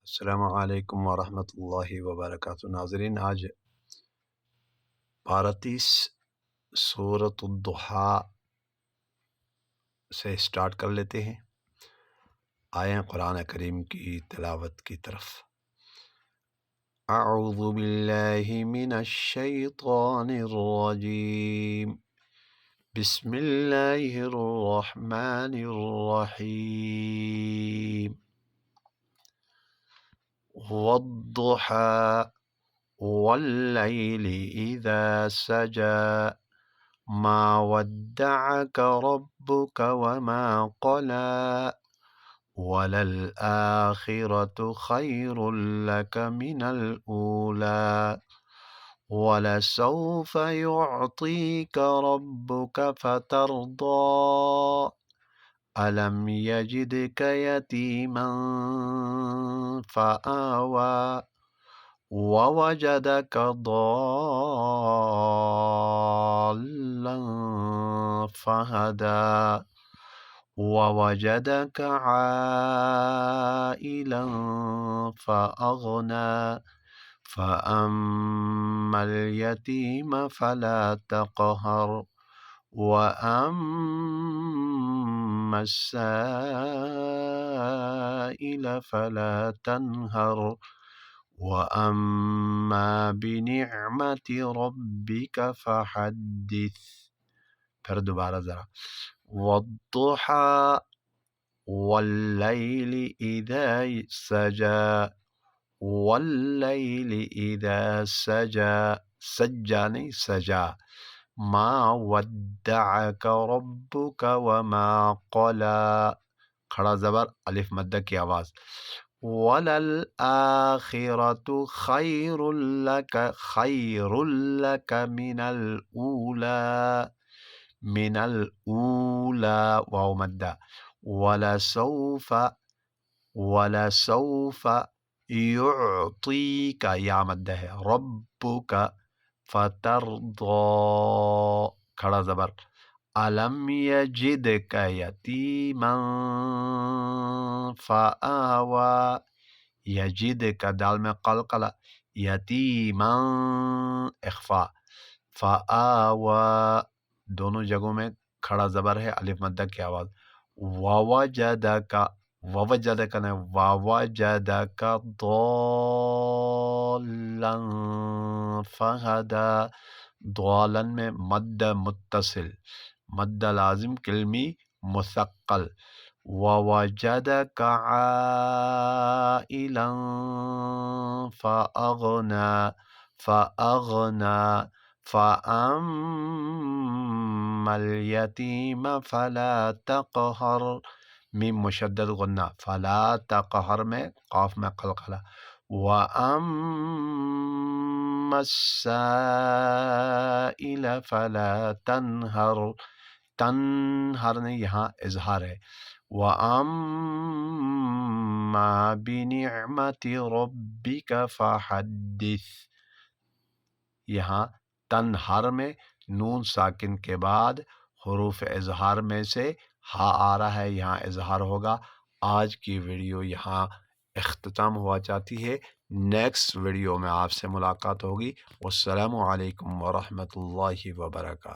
السلام علیکم ورحمۃ اللہ وبرکاتہ۔ ناظرین، آج 32 سورۃ الضحیٰ سے اسٹارٹ کر لیتے ہیں۔ آئیں قرآن کریم کی تلاوت کی طرف۔ اعوذ باللہ من الشیطان الرجیم، بسم اللہ الرحمن الرحیم۔ والضحى والليل إذا سجى ما ودعك ربك وما قلى وللآخرة خير لك من الأولى ولسوف يعطيك ربك فترضى ألم يجدك يتيما فآوى ووجدك ضالا فهدى ووجدك عائلا فأغنى فأما اليتيم فلا تقهر وأما السائل فلا تنهر وأما بنعمة ربك فحدث۔ پھر دوبارہ ذرا، والضحى والليل إذا سجى والليل إذا سجى، سجا نہیں سجا، ما ودعك ربك وما قلى، کھڑا زبر الف مدہ کی آواز، وَلَلْآخِرَةُ خَيْرٌ لَكَ مِنَ الْأُولَى، من الأولى واو مدہ، ولسوف يعطيك یا مدہ ہے، ربک فترضى، کھڑا زبر، ألم يجدك يتيما فآوى، یجدک دال میں قلقلہ، یتیما اخفا، فآوى دونوں جگہوں میں کھڑا زبر ہے، الف مدہ کی آواز، ووجدک، ووجدک نے، ووجدک ضالا فہدى، ضالا میں مد متصل، مد لازم کلمی مثقل، ووجدك عائلا فأغنى فأما اليتيم فلا تقهر، میم مشدد غنہ، فلا تقہر میں قاف میں قلقلہ، وأما السائل فلا تنہر، تنہر نے یہاں اظہار ہے، وَأَمَّا بِنِعْمَةِ رَبِّكَ فَحَدِّثْ، یہاں تنہر میں نون ساکن کے بعد حروف اظہار میں سے ہا آ رہا ہے، یہاں اظہار ہوگا۔ آج کی ویڈیو یہاں اختتام ہوا چاہتی ہے، نیکسٹ ویڈیو میں آپ سے ملاقات ہوگی۔ والسلام علیکم ورحمۃ اللہ وبرکاتہ۔